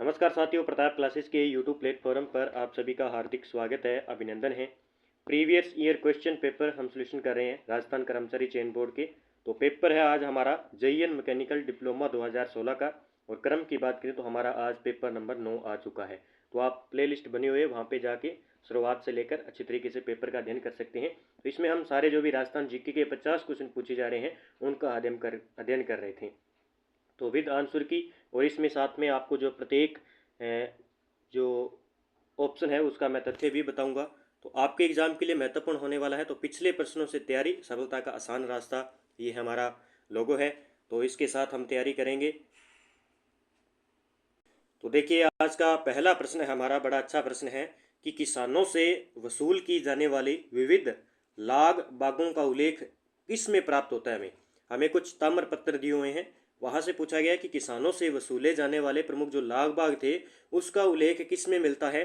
नमस्कार साथियों, प्रताप क्लासेस के यूट्यूब प्लेटफॉर्म पर आप सभी का हार्दिक स्वागत है, अभिनंदन है। प्रीवियस ईयर क्वेश्चन पेपर हम सोल्यूशन कर रहे हैं राजस्थान कर्मचारी चयन बोर्ड के। तो पेपर है आज हमारा जेईएन मैकेनिकल डिप्लोमा 2016 का, और क्रम की बात करें तो हमारा आज पेपर नंबर 9 आ चुका है। तो आप प्लेलिस्ट बनी हुई है, वहाँ पे जाके शुरुआत से लेकर अच्छी तरीके से पेपर का अध्ययन कर सकते हैं। तो इसमें हम सारे जो भी राजस्थान जीके के 50 क्वेश्चन पूछे जा रहे हैं उनका अध्ययन कर रहे थे, तो विद आंसर की। और इसमें साथ में आपको जो प्रत्येक जो ऑप्शन है उसका मैं तथ्य भी बताऊंगा। तो आपके एग्जाम के लिए महत्वपूर्ण होने वाला है। तो पिछले प्रश्नों से तैयारी, सफलता का आसान रास्ता, ये हमारा लोगो है। तो इसके साथ हम तैयारी करेंगे। तो देखिए, आज का पहला प्रश्न है हमारा, बड़ा अच्छा प्रश्न है कि किसानों से वसूल की जाने वाली विविध लाग बागों का उल्लेख किस में प्राप्त होता है। हमें हमें कुछ ताम्र पत्र दिए हुए हैं, वहाँ से पूछा गया कि किसानों से वसूले जाने वाले प्रमुख जो लाग बाग थे उसका उल्लेख किस में मिलता है।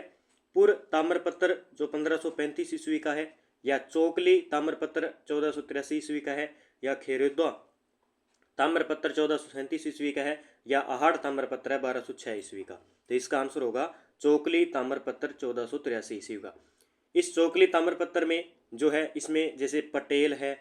पुर ताम्रपत्र जो 1535 ईस्वी का है, या चोकली ताम्रपत्र 1483 ईस्वी का है, या खेरुद्वा ताम्रपत्र 1437 ईस्वी का है, या आहाड़ ताम्रपत्र है 1206 ईस्वी का। तो इसका आंसर होगा चोकली ताम्रपत्र 1483 ईस्वी का। इस चोकली ताम्रपत्र में जो है, इसमें जैसे पटेल है,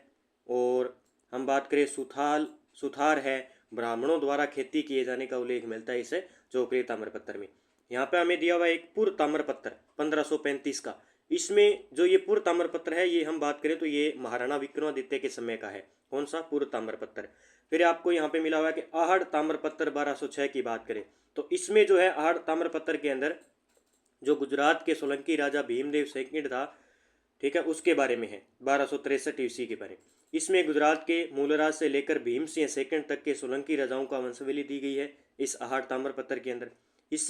और हम बात करें सुथार है, ब्राह्मणों द्वारा खेती किए जाने का उल्लेख मिलता है इस चोकली ताम्रपत्र में। यहाँ पे हमें दिया हुआ एक पूर्व ताम्रपत्र 1535 का। इसमें जो ये पूर्व ताम्रपत्र है, ये हम बात करें तो ये महाराणा विक्रमादित्य के समय का है। कौन सा? पूर्व ताम्रपत्र। फिर आपको यहाँ पे मिला हुआ है कि आहड़ ताम्रपत्र 1206 की बात करें तो इसमें जो है आहड़ ताम्रपत्र के अंदर जो गुजरात के सोलंकी राजा भीमदेव सेकंड था, ठीक है, उसके बारे में है, 1263 ईस्वी के बारे। इसमें गुजरात के मूलराज से लेकर भीमसिंह सेकंड तक के सोलंकी राजाओं का वंशावली दी गई है इस आहड़ ताम्रपत्र के अंदर। इस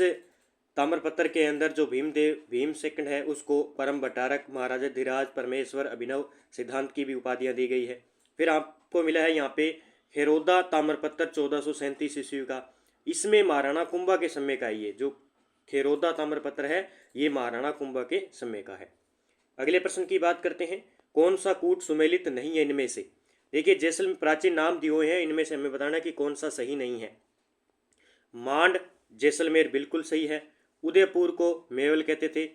ताम्रपत्र के अंदर जो भीम सेकंड है उसको परम भट्टारक, महाराजा धीराज, परमेश्वर, अभिनव, सिद्धांत की भी उपाधियां दी गई है। फिर आपको मिला है यहाँ पे खेरोदा ताम्रपत्र 1437 ईस्वी का। इसमें महाराणा कुंभा के समय का ये जो खेरोदा ताम्रपत्र है, ये महाराणा कुंभा के समय का है। अगले प्रश्न की बात करते हैं, कौन सा कूट सुमेलित नहीं है इनमें से। देखिए, जैसलमेर प्राचीन नाम दिए हुए हैं, इनमें से हमें बताना है कि कौन सा सही नहीं है। मांड जैसलमेर बिल्कुल सही है। उदयपुर को मेवल कहते थे।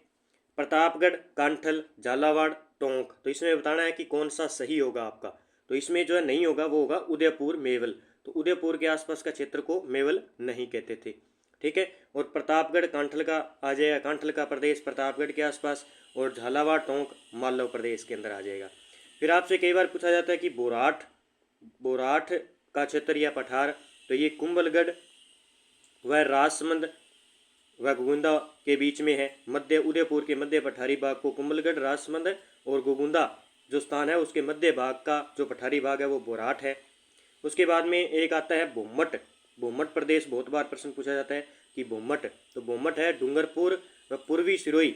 प्रतापगढ़, कांठल, झालावाड़, टोंक। तो इसमें बताना है कि कौन सा सही होगा आपका। तो इसमें जो है नहीं होगा, वो होगा उदयपुर मेवल। तो उदयपुर के आसपास का क्षेत्र को मेवल नहीं कहते थे, ठीक है। और प्रतापगढ़ कांठल का आ जाएगा, कांठल का प्रदेश प्रतापगढ़ के आसपास, और झालावाड़ टोंक मालव प्रदेश के अंदर आ जाएगा। फिर आपसे कई बार पूछा जाता है कि बोराठ का क्षेत्र या पठार, तो ये कुंभलगढ़ व राजसमंद व गोगुंदा के बीच में है। मध्य उदयपुर के मध्य पठारी भाग को कुंभलगढ़, राजसमंद और गोगुंदा जो स्थान है उसके मध्य भाग का जो पठारी भाग है वो बोराठ है। उसके बाद में एक आता है भोमट। भोमट प्रदेश बहुत बार प्रश्न पूछा जाता है कि भोमट, तो भोमट है डूंगरपुर व पूर्वी सिरोही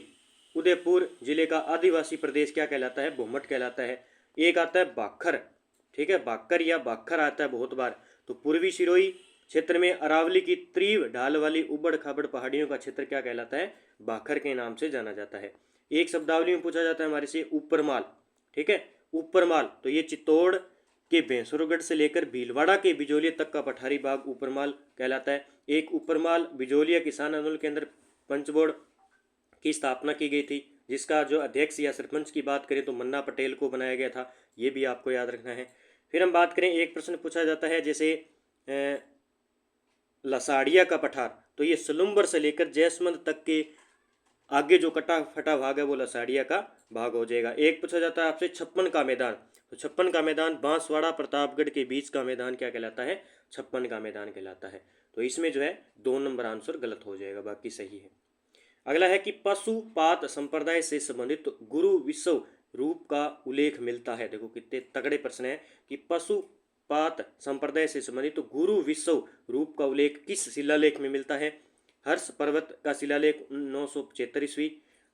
उदयपुर जिले का आदिवासी प्रदेश क्या कहलाता है? भोमट कहलाता है। एक आता है बाखर, ठीक है, बाकर या बाखर आता है बहुत बार। तो पूर्वी सिरोही क्षेत्र में अरावली की तीव्र ढाल वाली उबड़ खाबड़ पहाड़ियों का क्षेत्र क्या कहलाता है? बाखर के नाम से जाना जाता है। एक शब्दावली में पूछा जाता है हमारे से ऊपरमाल, ठीक है, ऊपरमाल, तो ये चित्तौड़ के भैंसुरगढ़ से लेकर भीलवाड़ा के बिजोलिया तक का पठारी भाग ऊपरमाल कहलाता है। एक ऊपरमाल बिजोलिया किसान आंदोलन के अंदर पंचबोर्ड की स्थापना की गई थी, जिसका जो अध्यक्ष या सरपंच की बात करें तो मन्ना पटेल को बनाया गया था, ये भी आपको याद रखना है। फिर हम बात करें, एक प्रश्न पूछा जाता है जैसे लसाड़िया का पठार, तो ये सलुम्बर से लेकर जैसमंद तक के आगे जो कटा फटा भाग है वो लसाड़िया का भाग हो जाएगा। एक पूछा जाता है आपसे छप्पन का मैदान, तो छप्पन का मैदान बांसवाड़ा प्रतापगढ़ के बीच का मैदान क्या कहलाता है? छप्पन का मैदान कहलाता है। तो इसमें जो है 2 नंबर आंसर गलत हो जाएगा, बाकी सही है। अगला है कि पशुपात संप्रदाय से संबंधित गुरु विश्व रूप का उल्लेख मिलता है। देखो कितने तगड़े प्रश्न है कि पशुपात संप्रदाय से संबंधित गुरु विश्व रूप का उल्लेख किस शिलालेख में मिलता है? हर्ष पर्वत का शिलालेख 975 ईस्वी,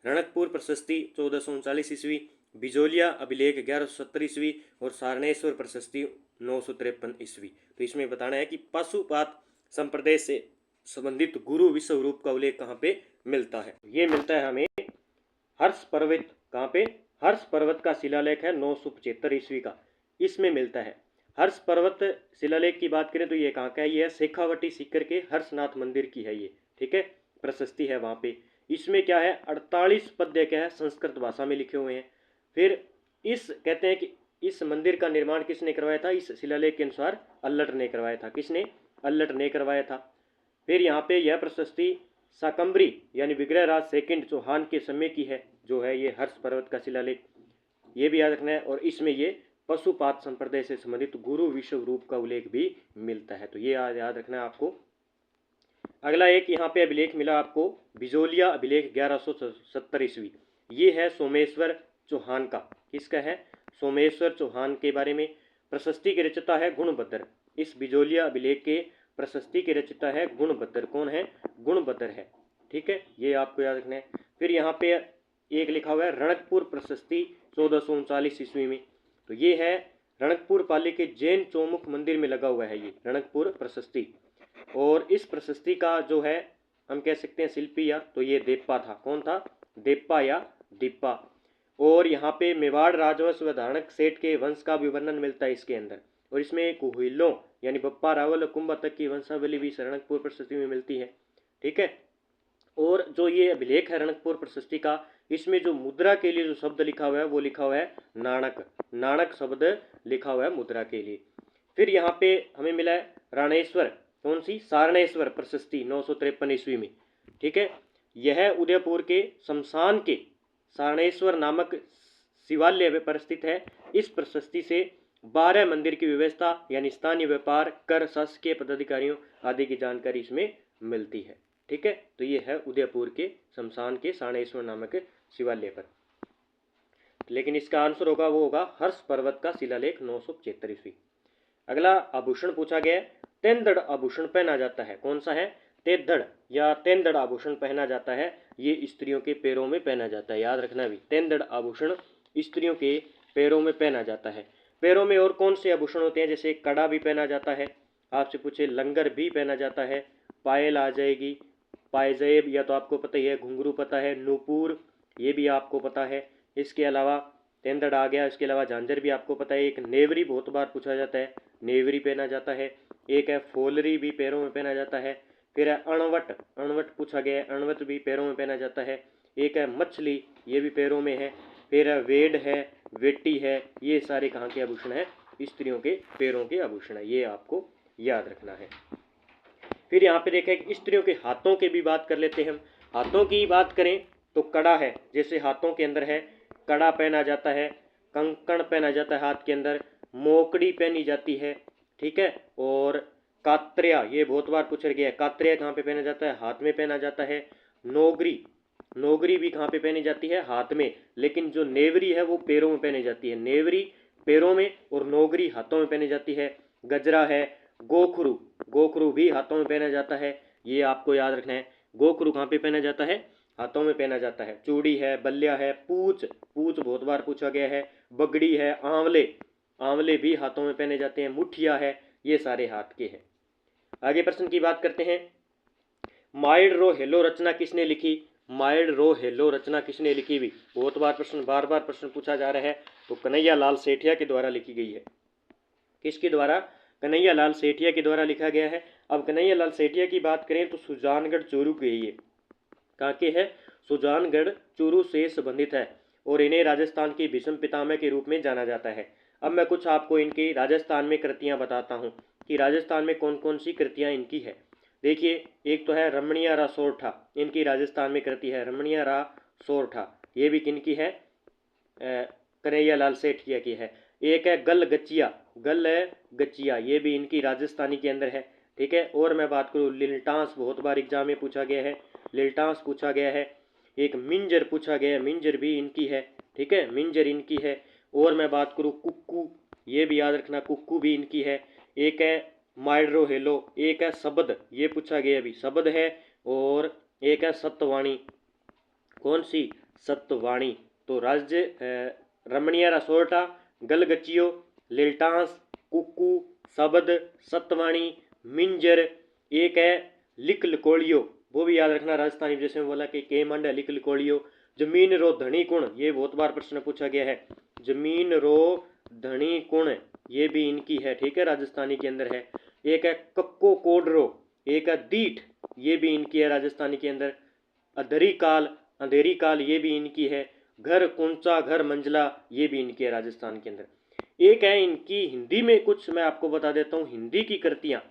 रणकपुर प्रशस्ति 1439 ईस्वी, बिजोलिया अभिलेख 1170 ईस्वी, और सारणेश्वर प्रशस्ति 953 ईस्वी। तो इसमें बताना है कि पशुपात संप्रदाय से संबंधित गुरु विश्व रूप का उल्लेख कहाँ पे मिलता है? ये मिलता है हमें हर्ष पर्वत। कहाँ पे? हर्ष पर्वत का शिलालेख है 975 ईस्वी का, इसमें मिलता है। हर्ष पर्वत शिलालेख की बात करें तो ये कहाँ का है? ये है शेखावटी सीकर के हर्षनाथ मंदिर की है ये, ठीक है। प्रशस्ति है वहाँ पे। इसमें क्या है 48 पद्य क्या है संस्कृत भाषा में लिखे हुए हैं। फिर इस कहते हैं कि इस मंदिर का निर्माण किसने करवाया था, इस शिलालेख के अनुसार अल्लट ने करवाया था। किसने, अल्लट ने करवाया था। फिर यहाँ पे यह प्रशस्ति शाकंभरी यानी विग्रहराज सेकंड चौहान के समय की है, जो है ये हर्ष पर्वत का शिलालेख, ये भी याद रखना है। और इसमें ये पशुपात संप्रदाय से संबंधित गुरु विश्व रूप का उल्लेख भी मिलता है, तो ये याद रखना है आपको। अगला एक यहाँ पे अभिलेख मिला आपको, बिजोलिया अभिलेख 1170 ईस्वी। ये है सोमेश्वर चौहान का। किसका है, सोमेश्वर चौहान के बारे में। प्रशस्ति के रचयिता है गुणभद्र। इस बिजोलिया अभिलेख के प्रशस्ति के रचयिता है गुणभद्र। कौन है, गुणभद्र है। ठीक है, ये आपको याद रखना है। फिर यहाँ पे एक लिखा हुआ है रणकपुर प्रशस्ति 1439 ईस्वी में, तो ये है रणकपुर पाली के जैन चौमुख मंदिर में लगा हुआ है ये रणकपुर प्रशस्ति। और इस प्रशस्ति का जो है हम कह सकते हैं शिल्पी या तो ये देप्पा था। कौन था, देप्पा या दीप्पा। और यहाँ पे मेवाड़ राजवंश व धारणक सेठ के वंश का भी वर्णन मिलता है इसके अंदर। और इसमें कुहिलों यानी बप्पा रावल कुंभा तक की वंशावली भी रणकपुर प्रशस्ति में मिलती है। ठीक है, और जो ये अभिलेख है रणकपुर प्रशस्ति का, इसमें जो मुद्रा के लिए जो शब्द लिखा हुआ है वो लिखा हुआ है नाणक। नाणक शब्द लिखा हुआ है मुद्रा के लिए। फिर यहाँ पे हमें मिला है राणेश्वर, कौन सी, सारणेश्वर प्रशस्ति 953 ईस्वी में। ठीक है, यह उदयपुर के शमशान के सारणेश्वर नामक शिवालय पर स्थित है। इस प्रशस्ति से 12 मंदिर की व्यवस्था यानी स्थानीय व्यापार, कर, शासकीय पदाधिकारियों आदि की जानकारी इसमें मिलती है। ठीक है, तो ये है उदयपुर के शमशान के सारणेश्वर नामक शिवालय पर। लेकिन इसका आंसर होगा वो होगा हर्ष पर्वत का शिलालेख 975 ईस्वी। अगला आभूषण पूछा गया है, तेंदड़ आभूषण पहना जाता है। कौन सा है, तेंदड़ या तेंदड़ आभूषण पहना जाता है। ये स्त्रियों के पैरों में पहना जाता है, याद रखना भी, तेंदड़ आभूषण स्त्रियों के पैरों में पहना जाता है। पैरों में और कौन से आभूषण होते हैं, जैसे कड़ा भी पहना जाता है, आपसे पूछे लंगर भी पहना जाता है, पायल आ जाएगी, पायजेब या तो आपको पता ही है, घुंघरू पता है, नूपुर ये भी आपको पता है। इसके अलावा तेंदड़ आ गया, इसके अलावा झांझर भी आपको पता है। एक नेवरी बहुत बार पूछा जाता है, नेवरी पहना जाता है। एक है फोलरी भी पैरों में पहना जाता है। फिर है अणवट, अणवट पूछा गया है, अणवट भी पैरों में पहना जाता है। एक है मछली, ये भी पैरों में है। फिर है वेड है, वेटी है, ये सारे कहाँ के आभूषण है, स्त्रियों के पैरों के आभूषण है, ये आपको याद रखना है। फिर यहाँ पे देखें कि स्त्रियों के हाथों की भी बात कर लेते हैं हम। हाथों की बात करें तो कड़ा है, जैसे हाथों के अंदर है कड़ा पहना जाता है, कंकण पहना जाता है हाथ के अंदर, मोकड़ी पहनी जाती है। ठीक है, और कात्रिया ये बहुत बार पूछा गया है, कात्रिया कहाँ पे पहना जाता है, हाथ में पहना जाता है। नोगरी, नोगरी भी कहाँ पे पहनी जाती है, हाथ में, लेकिन जो नेवरी है वो पैरों में पहनी जाती है। नेवरी पैरों में और नोगरी हाथों में पहनी जाती है। गजरा है, गोखरू, गोखरू भी हाथों में पहना जाता है, ये आपको याद रखना है। गोखरू कहाँ पे पहना जाता है, हाथों में पहना जाता है। चूड़ी है, बल्लिया है, पूछ, पूछ बहुत बार पूछा गया है। बगड़ी है, आंवले, आंवले भी हाथों में पहने जाते हैं। मुठिया है, ये सारे हाथ के हैं। आगे प्रश्न की बात करते हैं, माइड रो हेलो रचना किसने लिखी। माइड रो हेलो रचना किसने लिखी भी बहुत बार प्रश्न, बार बार प्रश्न पूछा जा रहा है, तो कन्हैया लाल सेठिया के द्वारा लिखी गई है। किसके द्वारा, कन्हैया लाल सेठिया के द्वारा लिखा गया है। अब कन्हैया लाल सेठिया की बात करें तो सुजानगढ़ चूरू के ये कहाँ के है, सुजानगढ़ चूरू से संबंधित है, और इन्हें राजस्थान की भीष्म पितामह के रूप में जाना जाता है। अब मैं कुछ आपको इनकी राजस्थान में कृतियाँ बताता हूँ कि राजस्थान में कौन कौन सी कृतियाँ इनकी है। देखिए, एक तो है रमणीया रा सोरठा, इनकी राजस्थान में कृति है रमणीया रा सोरठा, ये भी किनकी है, कन्हैया लाल सेठिया की है। एक है गल गचिया, गल गचिया, ये भी इनकी राजस्थानी के अंदर है। ठीक है, और मैं बात करूँ लिल्टांस, बहुत बार एग्जाम में पूछा गया है, लिल्टांस पूछा गया है। एक मिंजर पूछा गया है, मिंजर भी इनकी है। ठीक है, मिंजर इनकी है। और मैं बात करूँ कुक्कू, ये भी याद रखना, कुक्कू भी इनकी है। एक है माइड्रो हेलो, एक है शब्द, ये पूछा गया अभी, शब्द है। और एक है सत्यवाणी, कौन सी, सत्यवाणी। तो राज्य रमणीय रसोटा, गलगचियो, लिल्टांस, कुक्कू, शब्द, सत्यवाणी, मिंजर, एक है लिक लिकोड़ियो, वो भी याद रखना राजस्थानी, जैसे में बोला कि के मंड है लिक लिकोड़ियो। जमीन रो धनी कुण, ये बहुत बार प्रश्न पूछा गया है, जमीन रो धनी कुण, ये भी इनकी है। ठीक है, राजस्थानी के अंदर है। एक है कक्को कोडरो, एक है दीठ, ये भी इनकी है राजस्थानी के अंदर। अधरी काल, अंधेरी काल, ये भी इनकी है। घर कौनसा घर मंजिला, ये भी इनकी है राजस्थान के अंदर। एक है इनकी हिंदी में, कुछ मैं आपको बता देता हूँ हिंदी की कृतियाँ।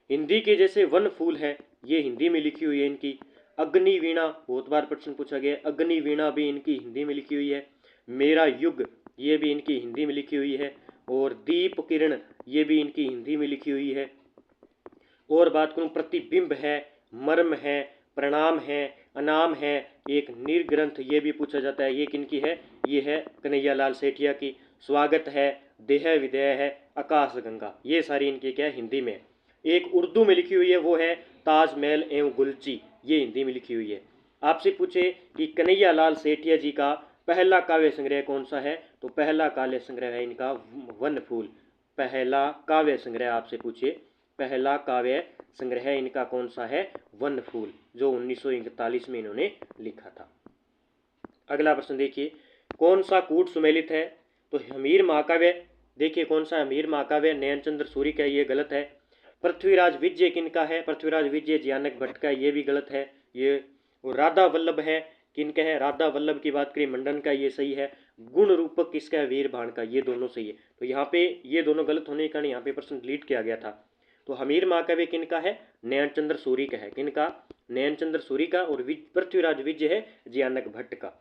हिंदी के जैसे वन फूल है, ये हिंदी में लिखी हुई है इनकी। अग्नि वीणा, बहुत बार प्रश्न पूछा गया, अग्नि वीणा भी इनकी हिंदी में लिखी हुई है। मेरा युग, ये भी इनकी हिंदी में लिखी हुई है। और दीप किरण, ये भी इनकी हिंदी में लिखी हुई है। और बात करूं प्रतिबिंब है, मर्म है, प्रणाम है, अनाम है, एक निर्ग्रंथ, ये भी पूछा जाता है, ये किनकी है, ये है कन्हैयालाल सेठिया की। स्वागत है, देह विदेह है, आकाश गंगा, ये सारी इनकी क्या है, हिंदी में। एक उर्दू में लिखी हुई है, वो है ताजमहल एवं गुलची, ये हिंदी में लिखी हुई है। आपसे पूछे कि कन्हैयालाल सेठिया जी का पहला काव्य संग्रह कौन सा है, तो पहला काव्य संग्रह है इनका वन फूल। पहला काव्य संग्रह आपसे पूछे, पहला काव्य संग्रह इनका कौन सा है, वन फूल, जो 1941 में इन्होंने लिखा था। अगला प्रश्न देखिए, कौन सा कूट सुमेलित है, तो हमीर महाकाव्य। देखिए कौन सा हमीर महाकाव्य, नयनचंद्र सूरी का, ये गलत है। पृथ्वीराज विजय किनका है, पृथ्वीराज विजय जियानक भट्ट का, ये भी गलत है। ये राधा वल्लभ है, किनका है, राधा वल्लभ की बात करें मंडन का, ये सही है। गुण रूपक किसका है, वीर भाण का, ये दोनों सही है। तो यहाँ पे ये दोनों गलत होने के कारण यहाँ पे प्रश्न डिलीट किया गया था। तो हमीर महाकाव्य किनका है, नयनचंद्र सूरी का है, किनका, नयनचंद्र सूरी का। और पृथ्वीराज विजय है जियानक भट्ट का।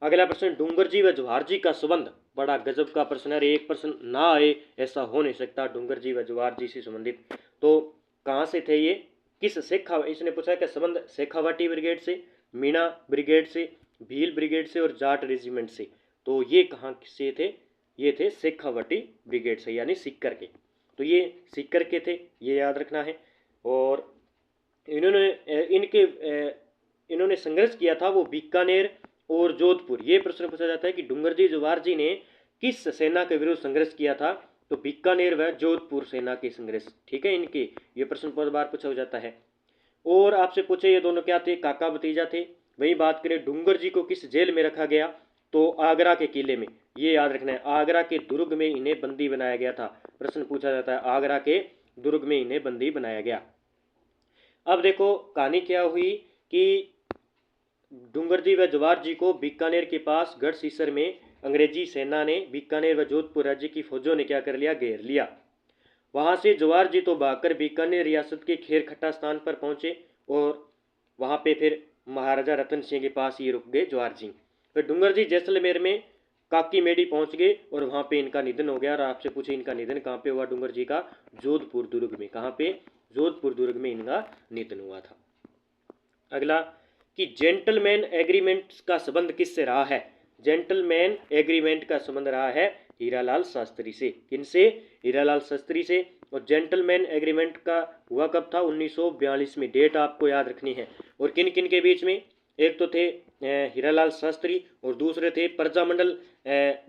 अगला प्रश्न, डूंगर जी व जवाहर जी का संबंध, बड़ा गजब का प्रश्न है। एक प्रश्न ना आए ऐसा हो नहीं सकता, डूंगर जी व जवाहर जी से संबंधित। तो कहाँ से थे ये, किस शेखा, इसने पूछा कि संबंध शेखावाटी ब्रिगेड से, मीणा ब्रिगेड से, भील ब्रिगेड से और जाट रेजिमेंट से। तो ये कहाँ से थे, ये थे शेखावाटी ब्रिगेड से, यानी सिक्कर के। तो ये सिक्कर के थे, ये याद रखना है। और इन्होंने संघर्ष किया था वो बीकानेर और जोधपुर। ये प्रश्न पूछा जाता है कि डूंगर जी जवाहर जी ने किस सेना के विरुद्ध संघर्ष किया था, तो बीकानेर व जोधपुर सेना के संघर्ष, ठीक है इनके। ये प्रश्न बहुत बार पूछा जाता है। और आपसे पूछे ये दोनों क्या थे, काका भतीजा थे। वही बात करें डूंगर जी को किस जेल में रखा गया, तो आगरा के किले में, ये याद रखना है। आगरा के दुर्ग में इन्हें बंदी बनाया गया था, प्रश्न पूछा जाता है, आगरा के दुर्ग में इन्हें बंदी बनाया गया। अब देखो कहानी क्या हुई कि डूंगर जी व जवाहर जी को बीकानेर के पास गढ़सीसर में अंग्रेजी सेना ने, बीकानेर व जोधपुर राज्य की फौजों ने क्या कर लिया, घेर लिया। वहां से जवाहर जी तो भागकर बीकानेर रियासत के खेरखट्टा स्थान पर पहुंचे और वहां पे फिर महाराजा रतन सिंह के पास ये रुक गए जवाहर जी। फिर डूंगर जी जैसलमेर में काकी मेडी पहुंच गए और वहां पे इनका निधन हो गया। और आपसे पूछे इनका निधन कहाँ पे हुआ डूंगर जी का, जोधपुर दुर्ग में। कहाँ पे, जोधपुर दुर्ग में इनका निधन हुआ था। अगला कि जेंटलमैन एग्रीमेंट का संबंध किससे रहा है, जेंटलमैन एग्रीमेंट का संबंध रहा है हीरालाल शास्त्री से। किनसे, हीरालाल शास्त्री से। और जेंटलमैन एग्रीमेंट का हुआ कब था, 1942 में। डेट आपको याद रखनी है। और किन किन के बीच में, एक तो थे हीरालाल शास्त्री और दूसरे थे प्रजामंडल,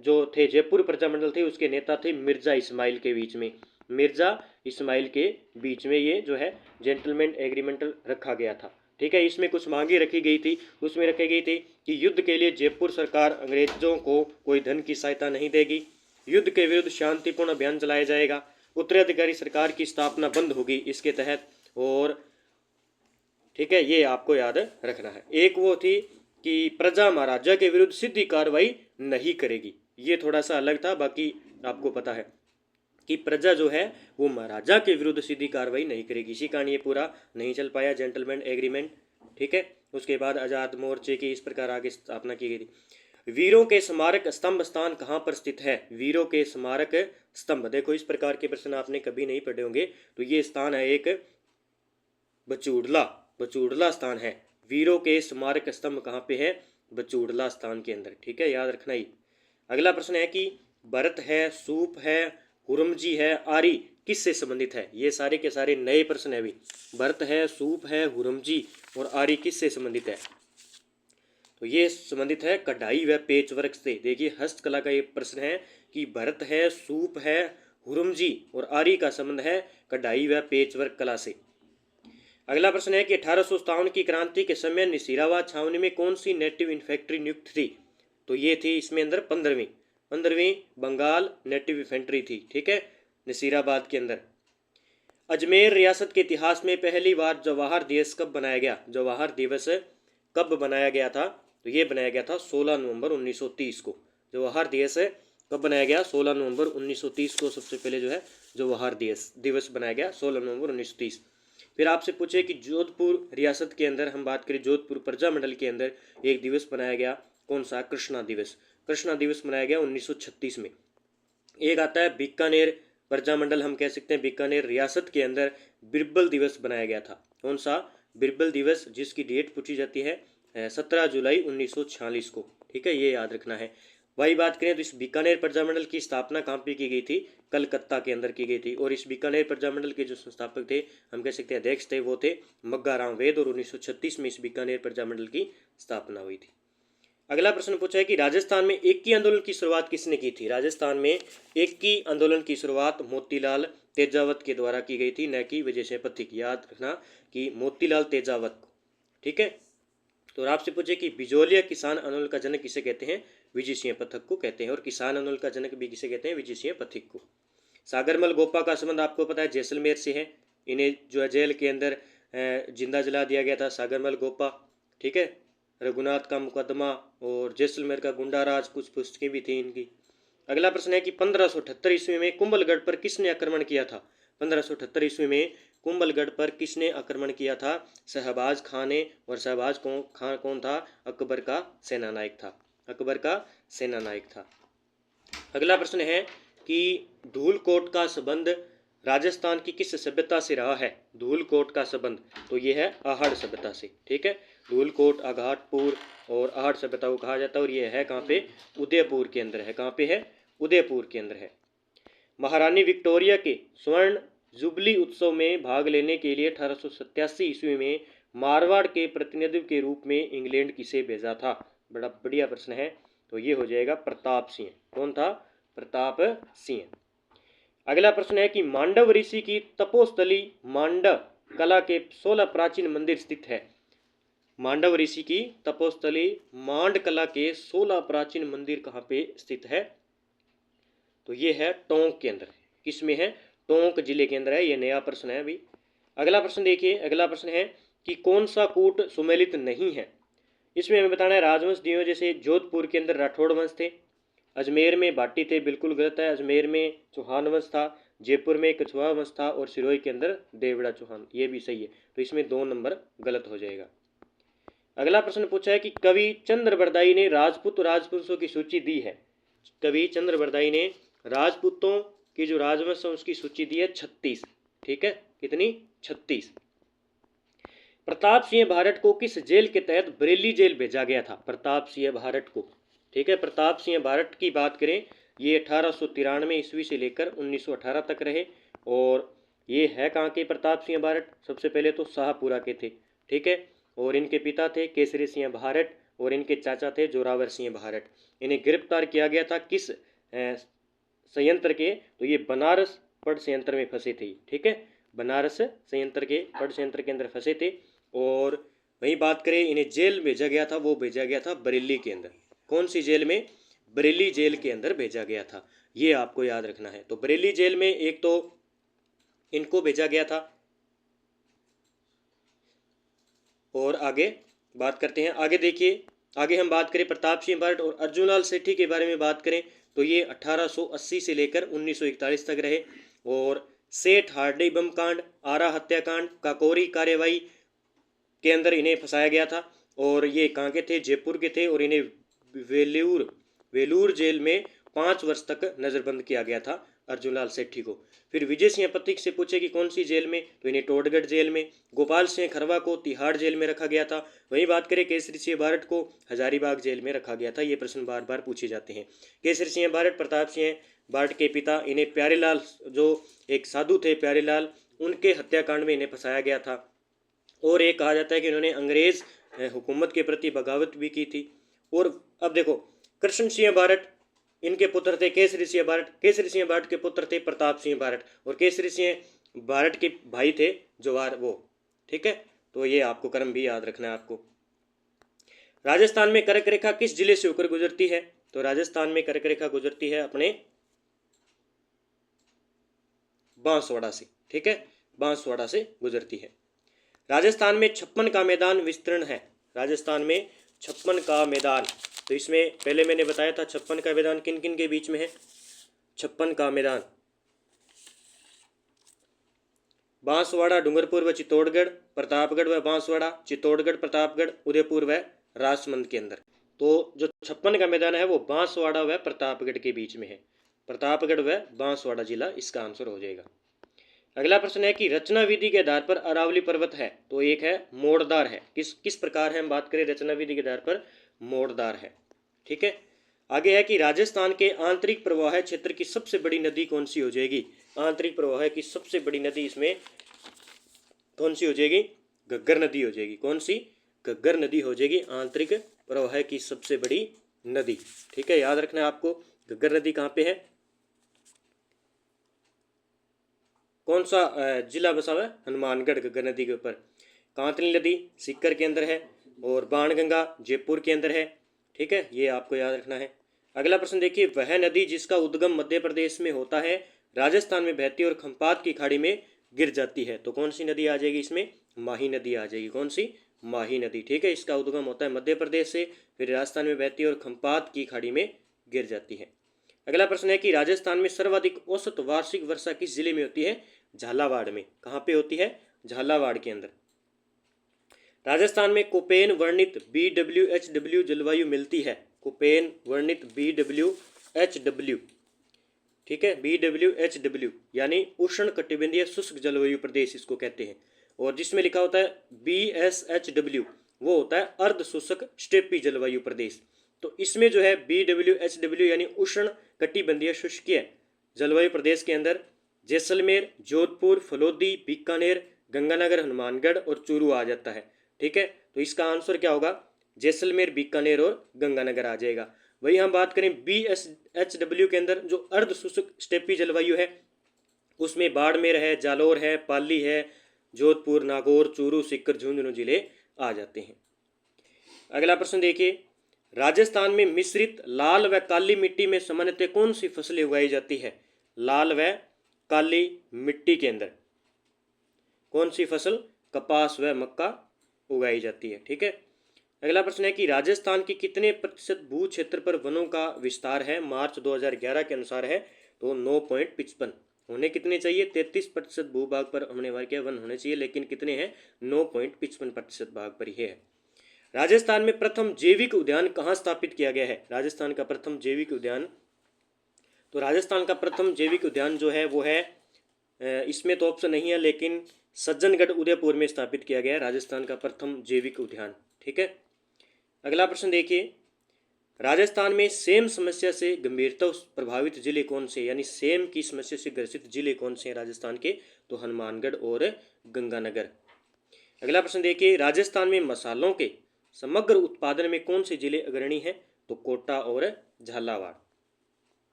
जो थे जयपुर प्रजामंडल थे, उसके नेता थे मिर्जा इस्माइल के बीच में। मिर्जा इस्माइल के बीच में ये जो है जेंटलमैन एग्रीमेंट रखा गया था, ठीक है। इसमें कुछ मांगे रखी गई थी, उसमें रखी गई थी कि युद्ध के लिए जयपुर सरकार अंग्रेजों को कोई धन की सहायता नहीं देगी, युद्ध के विरुद्ध शांतिपूर्ण अभियान चलाया जाएगा, उत्तराधिकारी सरकार की स्थापना बंद होगी इसके तहत। और ठीक है, ये आपको याद रखना है। एक वो थी कि प्रजा महाराजा के विरुद्ध सीधी कार्रवाई नहीं करेगी, ये थोड़ा सा अलग था। बाकी आपको पता है कि प्रजा जो है वो महाराजा के विरुद्ध सीधी कार्रवाई नहीं करेगी। इसी कारण ये पूरा नहीं चल पाया जेंटलमैन एग्रीमेंट, ठीक है। उसके बाद आज़ाद मोर्चे की इस प्रकार आगे स्थापना की गई थी। वीरों के स्मारक स्तंभ स्थान कहाँ पर स्थित है, वीरों के स्मारक स्तंभ। देखो इस प्रकार के प्रश्न आपने कभी नहीं पढ़े होंगे। तो ये स्थान है एक बचूड़ला, बचूड़ला स्थान है। वीरों के स्मारक स्तंभ कहाँ पे है, बचूड़ला स्थान के अंदर, ठीक है, याद रखना ही। अगला प्रश्न है कि भरत है, सूप है, हुरमजी है, आरी किससे संबंधित है। ये सारे के सारे नए प्रश्न है अभी। भरत है, सूप है, हुरमजी और आरी किससे संबंधित है, तो ये संबंधित है कढ़ाई व पेचवर्क से। देखिए हस्तकला का ये प्रश्न है कि भरत है, सूप है, हुरमजी और आरी का संबंध है कढ़ाई व पेचवर्क कला से। अगला प्रश्न है कि 1857 की क्रांति के समय नसीराबाद छावनी में कौन सी नेटिव इन्फेंट्री नियुक्त थी, तो ये थी इसमें अंदर 15वीं बंगाल नेटिव इन्फेंट्री थी, ठीक है, नसीराबाद के अंदर। अजमेर रियासत के इतिहास में पहली बार जवाहर दिवस कब बनाया गया? जवाहर दिवस कब बनाया गया था? तो ये बनाया गया था 16 नवंबर 1930 को। जवाहर दिवस कब बनाया गया? 16 नवंबर 1930 को सबसे पहले जो है जवाहर दिवस बनाया गया 16 नवंबर 1930। फिर आपसे पूछे कि जोधपुर रियासत के अंदर हम बात करें, जोधपुर प्रजामंडल के अंदर एक दिवस बनाया गया, कौन सा? कृष्णा दिवस। कृष्णा दिवस बनाया गया 1936 में। एक आता है बीकानेर प्रजामंडल, हम कह सकते हैं बीकानेर रियासत के अंदर बिरबल दिवस बनाया गया था। कौन सा? बिरबल दिवस, जिसकी डेट पूछी जाती है 17 जुलाई 1946 को। ठीक है, ये याद रखना है। वही बात करें तो इस बीकानेर प्रजामंडल की स्थापना कहाँ पे की गई थी? कलकत्ता के अंदर की गई थी। और इस बीकानेर प्रजामंडल के जो संस्थापक थे, हम कह सकते हैं अध्यक्ष थे, वो थे मग्गा राम वेद। और 1936 में इस बीकानेर प्रजामंडल की स्थापना हुई थी। अगला प्रश्न पूछा है कि राजस्थान में एकी आंदोलन की शुरुआत किसने की थी? राजस्थान में एकी आंदोलन की शुरुआत मोतीलाल तेजावत के द्वारा की गई थी, न कि विजय सिंह पथिक। याद रखना कि मोतीलाल तेजावत को। ठीक है, तो आपसे पूछे कि बिजोलिया किसान आंदोलन का जनक किसे कहते हैं? विजय सिंह पथिक को कहते हैं। और किसान आंदोलन का जनक भी किसे कहते हैं? विजय सिंह पथिक को। सागरमल गोपा का संबंध आपको पता है जैसलमेर से है। इन्हें जो है जेल के अंदर जिंदा जला दिया गया था, सागरमल गोपा। ठीक है, रघुनाथ का मुकदमा और जैसलमेर का गुंडा राज, कुछ पुस्तकें भी थी इनकी। अगला प्रश्न है कि 1578 ईस्वी में कुंभलगढ़ पर किसने आक्रमण किया था? 1578 ईस्वी में कुंभलगढ़ पर किसने आक्रमण किया था? शहबाज खान ने। और शहबाज खान कौन था? अकबर का सेनानायक था। अकबर का सेनानायक था। अगला प्रश्न है कि धूलकोट का संबंध राजस्थान की किस सभ्यता से रहा है? धूलकोट का संबंध तो ये है आहड़ सभ्यता से। ठीक है, धूलकोट आघाटपुर और आहड़ सभ्यता को कहा जाता है। और ये है कहाँ पे? उदयपुर के अंदर है। कहाँ पे है? उदयपुर के अंदर है। महारानी विक्टोरिया के स्वर्ण जुबली उत्सव में भाग लेने के लिए 1887 ईस्वी में मारवाड़ के प्रतिनिधि के रूप में इंग्लैंड किसे भेजा था? बड़ा बढ़िया प्रश्न है। तो ये हो जाएगा प्रताप सिंह। कौन था? प्रताप सिंह। अगला प्रश्न है कि मांडव ऋषि की तपोस्थली मांडव कला के 16 प्राचीन मंदिर स्थित है। मांडव ऋषि की तपोस्थली मांड कला के 16 प्राचीन मंदिर कहाँ पे स्थित है? तो ये है टोंक के अंदर। किस में है? टोंक जिले के अंदर है। ये नया प्रश्न है अभी। अगला प्रश्न देखिए, अगला प्रश्न है कि कौन सा कूट सुमेलित नहीं है? इसमें हमें बताना है राजवंश दियो, जैसे जोधपुर के अंदर राठौड़ वंश थे, अजमेर में भाटी थे, बिल्कुल गलत है। अजमेर में चौहान वंश था, जयपुर में कछुआ वंश था और सिरोही के अंदर देवड़ा चौहान, ये भी सही है। तो इसमें 2 नंबर गलत हो जाएगा। अगला प्रश्न पूछा है कि कवि चंद्र बरदाई ने राजपूत राजवंशों की सूची दी है। कवि चंद्र बरदाई ने राजपूतों की जो राजवंश है उसकी सूची दी है 36। ठीक है, कितनी? 36। प्रताप सिंह भारत को किस जेल के तहत बरेली जेल भेजा गया था? प्रताप सिंह भारत को। ठीक है, प्रताप सिंह भारत की बात करें, ये 1893 ईस्वी से लेकर 1918 तक रहे। और ये है कहाँ के प्रताप सिंह भारत? सबसे पहले तो शाहपुरा के थे। ठीक है, और इनके पिता थे केसरी सिंह भारत और इनके चाचा थे जोरावर सिंह भारत। इन्हें गिरफ्तार किया गया था किस संयंत्र के? तो ये बनारस पट संयंत्र में फंसे थे। ठीक है, बनारस संयंत्र के पट संयंत्र के अंदर फंसे थे। और वहीं बात करें इन्हें जेल भेजा गया था, वो भेजा गया था बरेली के अंदर। कौन सी जेल में? बरेली जेल के अंदर भेजा गया था। ये आपको याद रखना है। तो बरेली जेल में एक तो इनको भेजा गया था। और आगे बात करते हैं। आगे देखिए, आगे हम बात करें प्रताप सिंह भारत और अर्जुनलाल सेठी के बारे में बात करें तो ये 1880 से लेकर 1941 तक रहे। और सेठ हार्डी बम कांड, आरा हत्याकांड, काकोरी कार्यवाही के अंदर इन्हें फंसाया गया था। और ये कहाँ के थे? जयपुर के थे। और इन्हें वेलूर जेल में 5 वर्ष तक नज़रबंद किया गया था अर्जुनलाल सेठी को। फिर विजय सिंह पथिक से पूछे कि कौन सी जेल में? तो इन्हें टोडगढ़ जेल में। गोपाल सिंह खरवा को तिहाड़ जेल में रखा गया था। वहीं बात करें केसरी सिंह भारत को हजारीबाग जेल में रखा गया था। ये प्रश्न बार बार पूछे जाते हैं। केसरी सिंह भारत प्रताप सिंह भारत के पिता, इन्हें प्यारेलाल, जो एक साधु थे प्यारेलाल, उनके हत्याकांड में इन्हें फंसाया गया था। और एक कहा जाता है कि इन्होंने अंग्रेज हुकूमत के प्रति बगावत भी की थी। और अब देखो, कृष्ण सिंह भारत इनके पुत्र थे केसरी सिंह भारत, केसरी सिंह भारत के पुत्र थे प्रताप सिंह भारत, और केसरी सिंह भारत के भाई थे जवाहर वो। ठीक है, तो ये आपको क्रम भी याद रखना है आपको। राजस्थान में कर्क रेखा किस जिले से होकर गुजरती है? तो राजस्थान में कर्क रेखा गुजरती है अपने बांसवाड़ा से। ठीक है, बांसवाड़ा से गुजरती है। राजस्थान में 56 का मैदान विस्तीर्ण है। राजस्थान में 56 का मैदान, तो इसमें पहले मैंने बताया था 56 का मैदान किन किन के बीच में है। 56 का मैदान बांसवाड़ा, डूंगरपुर व चित्तौड़गढ़, प्रतापगढ़ व बांसवाड़ा, चित्तौड़गढ़, प्रतापगढ़, उदयपुर व राजसमंद के अंदर। तो जो 56 का मैदान है वो बांसवाड़ा व प्रतापगढ़ के बीच में है। प्रतापगढ़ व बांसवाड़ा जिला इसका आंसर हो जाएगा। अगला प्रश्न है कि रचना विधि के आधार पर अरावली पर्वत है, तो एक है मोड़दार है। किस प्रकार है, हम बात करें रचना विधि के आधार पर मोड़दार है। ठीक है। आगे है कि राजस्थान के आंतरिक प्रवाह क्षेत्र की सबसे बड़ी नदी कौन सी हो जाएगी। आंतरिक प्रवाह की सबसे बड़ी नदी इसमें कौन सी हो जाएगी, घग्गर नदी हो जाएगी। कौन सी, घग्गर नदी हो जाएगी आंतरिक प्रवाह की सबसे बड़ी नदी। ठीक है, याद रखना है आपको, घग्गर नदी कहाँ पे है, कौन सा जिला बसा हुआ है, हनुमानगढ़ घग्गर नदी के ऊपर। कांतली नदी सीकर के अंदर है और बाणगंगा जयपुर के अंदर है। ठीक है, ये आपको याद रखना है। अगला प्रश्न देखिए, वह नदी जिसका उद्गम मध्य प्रदेश में होता है राजस्थान में बहती और खंपात की खाड़ी में गिर जाती है, तो कौन सी नदी आ जाएगी इसमें, माही नदी आ जाएगी। कौन सी, माही नदी। ठीक है, इसका उद्गम होता है मध्य प्रदेश से, फिर राजस्थान में बहती और खंपात की खाड़ी में गिर जाती है। अगला प्रश्न है कि राजस्थान में सर्वाधिक औसत वार्षिक वर्षा किस जिले में होती है, झालावाड़ में। कहाँ पे होती है, झालावाड़ के अंदर। राजस्थान में कोपेन वर्णित BWHW जलवायु मिलती है। कोपेन वर्णित BWHW, ठीक है, BWHW यानी उष्ण कटिबंधीय शुष्क जलवायु प्रदेश इसको कहते हैं। और जिसमें लिखा होता है BSHW वो होता है अर्ध शुष्क स्टेपी जलवायु प्रदेश। तो इसमें जो है BWHW यानी उष्ण कटिबंधीय शुष्कीय जलवायु प्रदेश के अंदर जैसलमेर, जोधपुर, फलोदी, बीकानेर, गंगानगर, हनुमानगढ़ और चूरू आ जाता है। ठीक है, तो इसका आंसर क्या होगा, जैसलमेर, बीकानेर और गंगानगर आ जाएगा। वही हम बात करें BSHW के अंदर जो अर्ध शुष्क स्टेपी जलवायु है उसमें बाड़मेर है, जालोर है, पाली है, जोधपुर, नागौर, चूरू, सीकर, झुंझुनू जिले आ जाते हैं। अगला प्रश्न देखिए, राजस्थान में मिश्रित लाल व काली मिट्टी में सामान्यतः कौन सी फसलें उगाई जाती है। लाल व काली मिट्टी के अंदर कौन सी फसल, कपास व मक्का उगाई जाती है। ठीक है। अगला प्रश्न है कि राजस्थान की कितने प्रतिशत भू क्षेत्र पर वनों का विस्तार है, मार्च 2011 के अनुसार है तो 9.55। होने कितने चाहिए, 33% भूभाग पर हमने वार किया वन होने चाहिए, लेकिन कितने हैं, 9.55% भाग पर ही है। राजस्थान में प्रथम जैविक उद्यान कहाँ स्थापित किया गया है। राजस्थान का प्रथम जैविक उद्यान, तो राजस्थान का प्रथम जैविक उद्यान जो है वो है, इसमें तो ऑप्शन नहीं है, लेकिन सज्जनगढ़ उदयपुर में स्थापित किया गया है राजस्थान का प्रथम जैविक उद्यान। ठीक है। अगला प्रश्न देखिए, राजस्थान में सेम समस्या से गंभीरता प्रभावित जिले कौन से, यानी सेम की समस्या से ग्रसित जिले कौन से हैं राजस्थान के, तो हनुमानगढ़ और गंगानगर। अगला प्रश्न देखिए, राजस्थान में मसालों के समग्र उत्पादन में कौन से जिले अग्रणी हैं, तो कोटा और झालावाड़।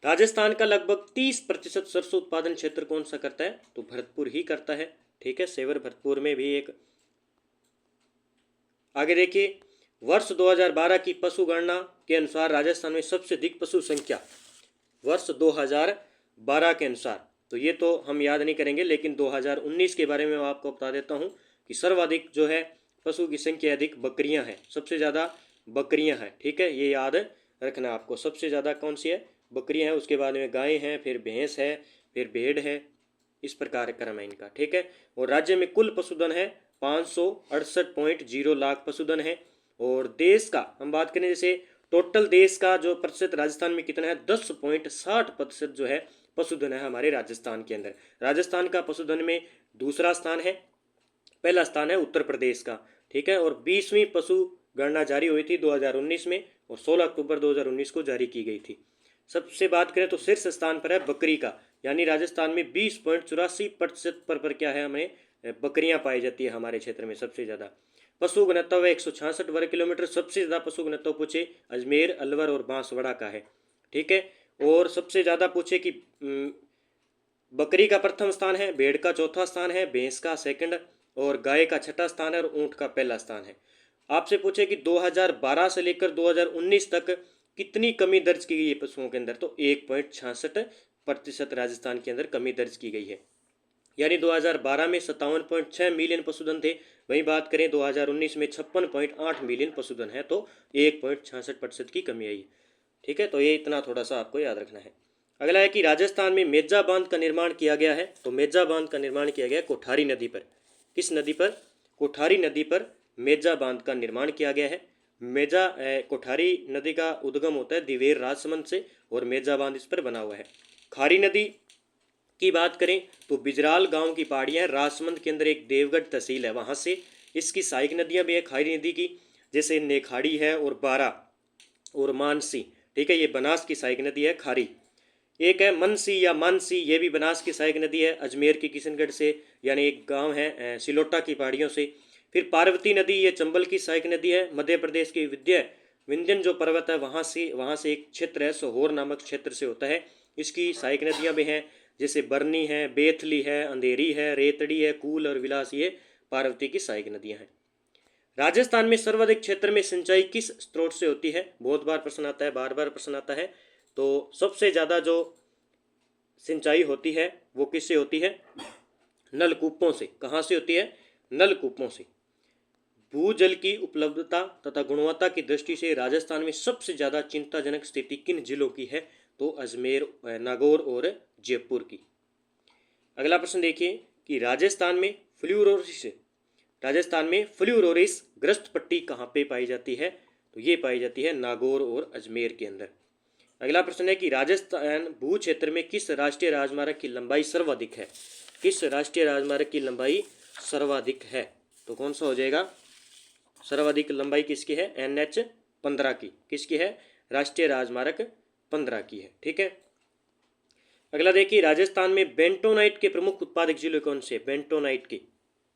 राजस्थान का लगभग 30% सरसों उत्पादन क्षेत्र कौन सा करता है, तो भरतपुर ही करता है। ठीक है, सेवर भरतपुर में भी एक। आगे देखिए, वर्ष 2012 की पशु गणना के अनुसार राजस्थान में सबसे अधिक पशु संख्या, वर्ष 2012 के अनुसार, तो ये तो हम याद नहीं करेंगे, लेकिन 2019 के बारे में मैं आपको बता देता हूँ कि सर्वाधिक जो है पशु की संख्या अधिक बकरियां हैं, सबसे ज़्यादा बकरियां हैं। ठीक है, ये याद रखना आपको, सबसे ज़्यादा कौन सी है, बकरियां हैं, उसके बाद में गाय हैं, फिर भैंस है, फिर भेड़ है, इस प्रकार क्रम है इनका। ठीक है, और राज्य में कुल पशुधन है 568.0 लाख पशुधन है। और देश का हम बात करें, जैसे टोटल देश का जो प्रतिशत राजस्थान में कितना है, 10.60% जो है पशुधन है हमारे राजस्थान के अंदर। राजस्थान का पशुधन में दूसरा स्थान है, पहला स्थान है उत्तर प्रदेश का। ठीक है, और 20वीं पशु गणना जारी हुई थी 2019 में और 16 अक्टूबर 2019 को जारी की गई थी। सबसे बात करें तो शीर्ष स्थान पर है बकरी का, यानी राजस्थान में 20.84% पर क्या है, हमें बकरियां पाई जाती है हमारे क्षेत्र में सबसे ज़्यादा। पशु घनत्व 166 वर्ग किलोमीटर, सबसे ज़्यादा पशु घनत्व पूछे अजमेर, अलवर और बांसवाड़ा का है। ठीक है, और सबसे ज़्यादा पूछे कि बकरी का प्रथम स्थान है, भेड़ का चौथा स्थान है, भैंस का सेकंड और गाय का छठा स्थान है और ऊँट का पहला स्थान है। आपसे पूछे कि 2012 से लेकर 2019 तक कितनी कमी दर्ज की गई है पशुओं के अंदर, तो 1.66% राजस्थान के अंदर कमी दर्ज की गई है। यानी 2012 में 57.6 मिलियन पशुधन थे, वहीं बात करें 2019 में 56.8 मिलियन पशुधन है, तो 1.66% की कमी आई। ठीक है, तो ये इतना थोड़ा सा आपको याद रखना है। अगला है कि राजस्थान में मेजा बांध का निर्माण किया गया है, तो मेजा बांध का निर्माण किया गया है कोठारी नदी पर। किस नदी पर? कोठारी नदी पर मेजा बांध का निर्माण किया गया है। मेजा कोठारी नदी का उद्गम होता है दिवेर राजसमंद से और मेजा बांध इस पर बना हुआ है। खारी नदी की बात करें तो बिजराल गांव की पहाड़ियाँ हैं, राजसमंद के अंदर एक देवगढ़ तहसील है, वहाँ से इसकी सहायक नदियाँ भी है खारी नदी की, जैसे नेखाड़ी है और बारा और मानसी। ठीक है, ये बनास की सहायक नदी है खारी। एक है मनसी या मानसी, ये भी बनास की सहायक नदी है, अजमेर के किशनगढ़ से, यानी एक गांव है सिलोटा की पहाड़ियों से। फिर पार्वती नदी, ये चंबल की सहायक नदी है, मध्य प्रदेश की विंध्यन जो पर्वत है वहाँ से एक क्षेत्र है सोहोर नामक क्षेत्र से होता है, इसकी सहायक नदियाँ भी हैं, जैसे बरनी है, बेथली है, अंधेरी है, रेतड़ी है, कूल और विलास, ये पार्वती की सहायक नदियाँ हैं। राजस्थान में सर्वाधिक क्षेत्र में सिंचाई किस स्रोत से होती है? बहुत बार प्रश्न आता है, बार बार प्रश्न आता है। तो सबसे ज़्यादा जो सिंचाई होती है वो किससे होती है? नलकूपों से। कहाँ से होती है? नलकूपों से। भूजल की उपलब्धता तथा गुणवत्ता की दृष्टि से राजस्थान में सबसे ज़्यादा चिंताजनक स्थिति किन जिलों की है? तो अजमेर, नागौर और जयपुर की। अगला प्रश्न देखिए कि राजस्थान में फ्लूरोसिस ग्रस्त पट्टी कहाँ पे पाई जाती है? तो ये पाई जाती है नागौर और अजमेर के अंदर। अगला प्रश्न है कि राजस्थान भू क्षेत्र में किस राष्ट्रीय राजमार्ग की लंबाई सर्वाधिक है? किस राष्ट्रीय राजमार्ग की लंबाई सर्वाधिक है? तो कौन सा हो जाएगा? सर्वाधिक लंबाई किसकी है? NH 15 की। किसकी है? राष्ट्रीय राजमार्ग 15 की है। ठीक है, अगला देखिए राजस्थान में बेंटोनाइट के प्रमुख उत्पादक जिले कौन से? बेंटोनाइट के,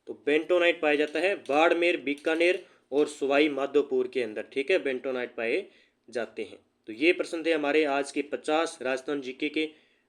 तो बेंटोनाइट पाया जाता है बाड़मेर, बीकानेर और सवाई माधोपुर के अंदर। ठीक है, बेंटोनाइट पाए जाते हैं। तो ये प्रश्न थे हमारे आज के 50 राजस्थान जीके के,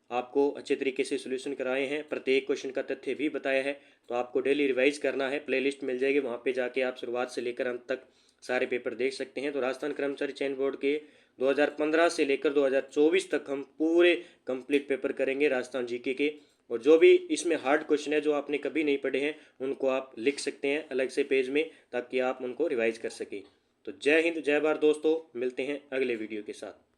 आपको अच्छे तरीके से सोल्यूशन कराए हैं, प्रत्येक क्वेश्चन का तथ्य भी बताया है। तो आपको डेली रिवाइज करना है, प्लेलिस्ट मिल जाएगी, वहाँ पे जाके आप शुरुआत से लेकर अंत तक सारे पेपर देख सकते हैं। तो राजस्थान कर्मचारी चयन बोर्ड के 2015 से लेकर 2024 तक हम पूरे कंप्लीट पेपर करेंगे राजस्थान जीके के, और जो भी इसमें हार्ड क्वेश्चन है जो आपने कभी नहीं पढ़े हैं उनको आप लिख सकते हैं अलग से पेज में, ताकि आप उनको रिवाइज कर सकें। तो जय हिंद, जय भारत दोस्तों, मिलते हैं अगले वीडियो के साथ।